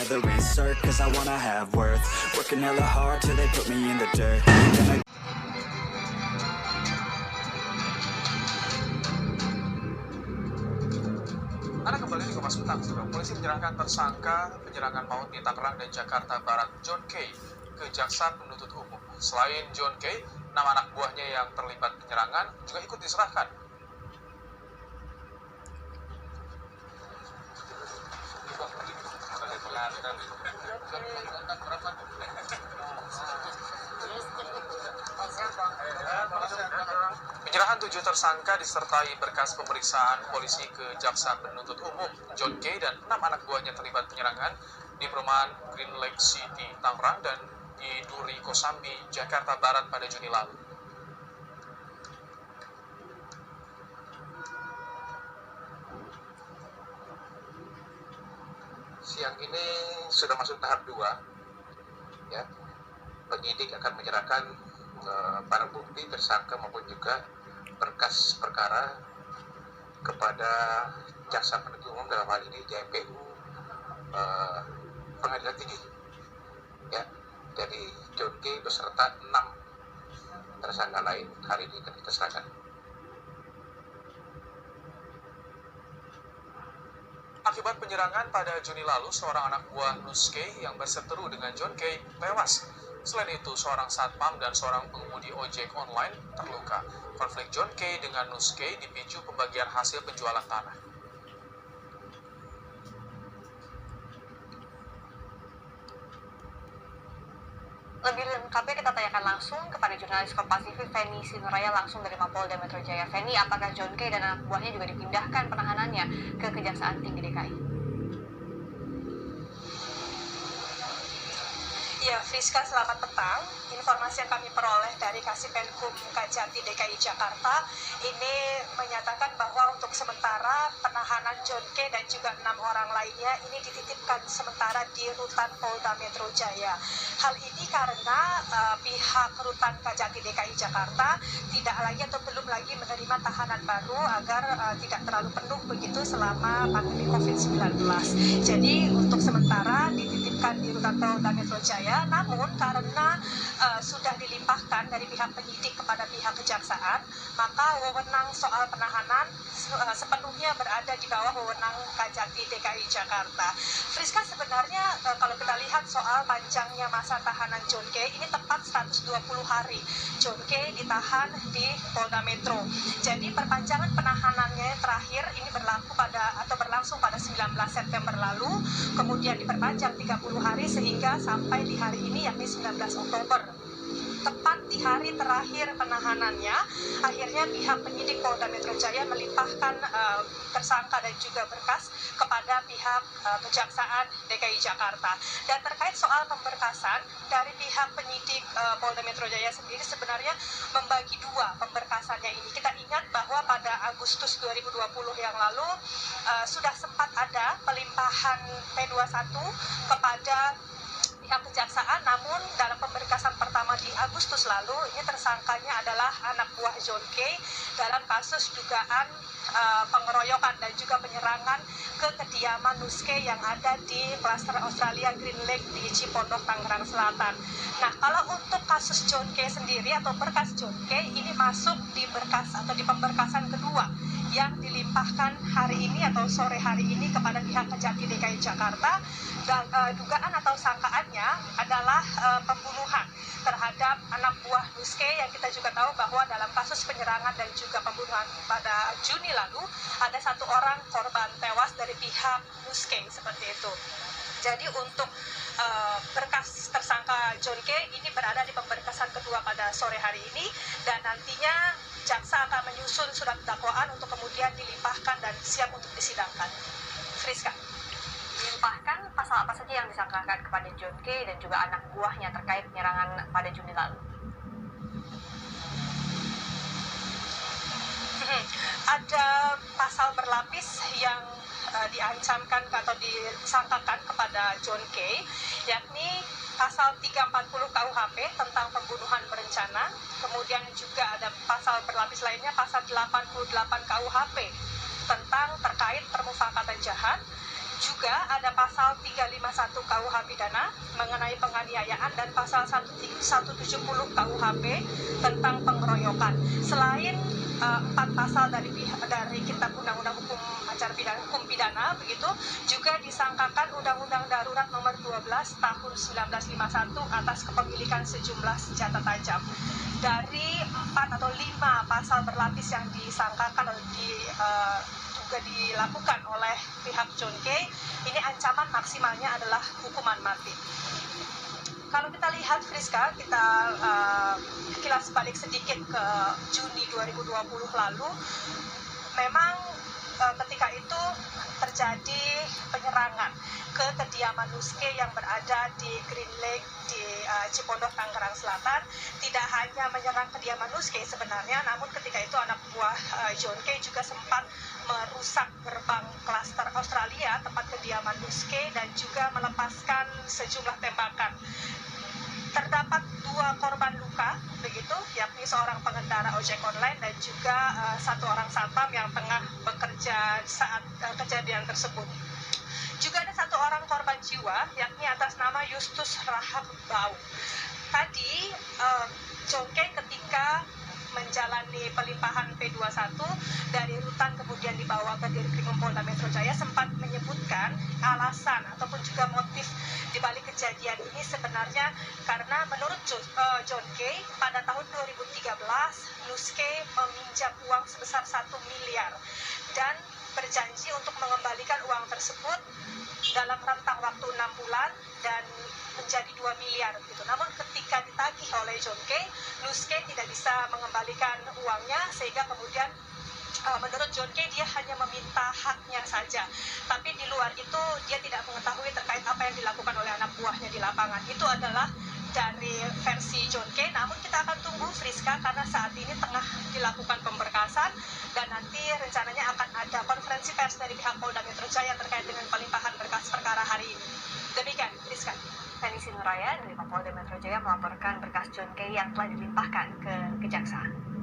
rather insert, cause I wanna have worth. Working hella hard till they put me in the dirt. Then I Anda kembali di Kompas Petang. Polisi menyerahkan tersangka penyerangan maut di Tangerang dan Jakarta Barat John K. ke jaksa penuntut umum. Selain John K, 6 anak buahnya yang terlibat penyerangan juga ikut diserahkan. Penyerahan 7 tersangka disertai berkas pemeriksaan polisi ke jaksa penuntut umum. John K dan 6 anak buahnya terlibat penyerangan di perumahan Green Lake City, Tangerang dan di Duri Kosambi, Jakarta Barat pada Juni lalu. Siang ini sudah masuk tahap 2, ya. Penyidik akan menyerahkan barang bukti tersangka maupun juga berkas perkara kepada jaksa penuntut umum, dalam hal ini JPU Pengadilan Tinggi, ya. Jadi John K beserta 6 tersangka lain hari ini akan kita serahkan. Akibat penyerangan pada Juni lalu, seorang anak buah Nus K yang berseteru dengan John K tewas. Selain itu, seorang satpam dan seorang pengemudi ojek online terluka. Konflik John K dengan Nus K dipicu pembagian hasil penjualan tanah. Lebih lengkapnya kita tanyakan langsung kepada jurnalis Kompas TV Feni Sinuraya langsung dari Mapolda Metro Jaya. Feni, apakah John K dan anak buahnya juga dipindahkan penahanannya ke Kejaksaan Tinggi DKI? Ya, Friska, selamat petang. Informasi yang kami peroleh dari Kasipenkum Kajati DKI Jakarta ini menyatakan bahwa untuk sementara penahanan John K dan juga 6 orang lainnya ini dititipkan sementara di Rutan Polda Metro Jaya. Hal ini karena pihak Rutan Kajati DKI Jakarta tidak lagi atau belum lagi menerima tahanan baru agar tidak terlalu penuh begitu selama pandemi COVID-19. Jadi untuk sementara dititipkan di Rutan Polda Metro Jaya, namun karena sudah dilimpahkan dari pihak penyidik kepada pihak kejaksaan, maka wewenang soal penahanan sepenuhnya berada di bawah wewenang Kajati DKI Jakarta. Friska, sebenarnya kalau kita lihat soal panjangnya masa tahanan John K, ini tepat 120 hari John K ditahan di Polda Metro. Jadi perpanjangan penahanannya terakhir ini berlangsung pada 19 September lalu, kemudian diperpanjang 30 hari sehingga sampai di hari ini yakni 19 Oktober. Tepat di hari terakhir penahanannya, akhirnya pihak penyidik Polda Metro Jaya melimpahkan tersangka dan juga berkas kepada pihak Kejaksaan DKI Jakarta. Dan terkait soal pemberkasan, dari pihak penyidik Polda Metro Jaya sendiri sebenarnya membagi dua pemberkasannya ini. Kita ingat bahwa pada Agustus 2020 yang lalu sudah sempat ada pelimpahan P21 kepada pihak kejaksaan, namun dalam pemberkasan pertama di Agustus lalu, ini tersangkanya adalah anak buah John K dalam kasus dugaan pengeroyokan dan juga penyerangan ke kediaman Nus K yang ada di klaster Australia Green Lake di Cipondok, Tangerang Selatan. Nah, kalau untuk kasus John K sendiri atau berkas John K ini masuk di berkas atau di pemberkasan kedua yang dilimpahkan hari ini atau sore hari ini kepada pihak Kejati DKI Jakarta. Dan dugaan atau sangkaannya adalah pembunuhan terhadap anak buah Nus K yang kita juga tahu bahwa dalam kasus penyerangan dan juga pembunuhan pada Juni lalu ada 1 orang korban tewas dari pihak Nus K, seperti itu. Jadi untuk berkas tersangka John K ini berada di pemberkasan kedua pada sore hari ini, dan nantinya jaksa akan menyusun surat dakwaan untuk kemudian dilimpahkan dan siap untuk disidangkan. Friska. Dilimpahkan pasal apa saja yang disangkakan kepada John K dan juga anak buahnya terkait penyerangan pada Juni lalu? Ada pasal berlapis yang diancamkan atau disangkakan kepada John K, yakni pasal 340 KUHP tentang pembunuhan berencana, kemudian juga ada pasal berlapis lainnya, pasal 88 KUHP tentang terkait permufakatan jahat, Juga ada pasal 351 KUH pidana mengenai penganiayaan dan pasal 170 KUHP tentang pengeroyokan. Selain 4 pasal dari Kitab Undang-Undang Hukum Acara Pidana, Hukum Pidana begitu, juga disangkakan Undang-Undang Darurat Nomor 12 Tahun 1951 atas kepemilikan sejumlah senjata tajam. Dari 4 atau 5 pasal berlapis yang disangkakan juga dilakukan oleh pihak John Kay, ini ancaman maksimalnya adalah hukuman mati. Kalau kita lihat, Friska, kita kilas balik sedikit ke Juni 2020 lalu, memang ketika itu terjadi penyerangan ke kediaman Nuske yang berada di Green Lake di Cipondoh, Tangerang Selatan. Tidak hanya menyerang kediaman Nuske sebenarnya, namun ketika itu anak buah John Kay juga sempat merusak gerbang klaster Australia, tempat kediaman Nuske, dan juga melepaskan sejumlah tembakan. Terdapat 2 korban luka, begitu, yakni seorang pengendara ojek online dan juga 1 orang satpam yang tengah bekerja saat kejadian tersebut. Juga ada 1 orang korban jiwa, yakni atas nama Justus Rahab Bau. Tadi John Kay ketika menjalani pelimpahan P21 dari rutan kemudian dibawa ke Dirkrimum Polda Metro Jaya sempat menyebutkan alasan ataupun juga motif dibalik kejadian ini sebenarnya karena menurut John Kay pada tahun 2013 Nuske meminjam uang sebesar 1 miliar dan berjanji untuk mengembalikan uang tersebut dalam rentang waktu 6 bulan dan menjadi 2 miliar gitu. Namun ketika ditagih oleh John Kay, Nuske tidak bisa mengembalikan uangnya sehingga kemudian menurut John Kay dia hanya meminta haknya saja. Tapi di luar itu dia tidak mengetahui terkait apa yang dilakukan oleh anak buahnya di lapangan. Itu adalah dari versi John Kay. Namun kita akan tunggu, Friska, karena saat ini tengah dilakukan pemberkasan dan nanti rencananya akan ada konferensi pers dari pihak Polda Metro Jaya terkait dengan pelimpahan berkas perkara hari ini. Demikian, Friska. Feni Sinuraya dari Polda Metro Jaya melaporkan berkas John Kay yang telah dilimpahkan ke Kejaksaan.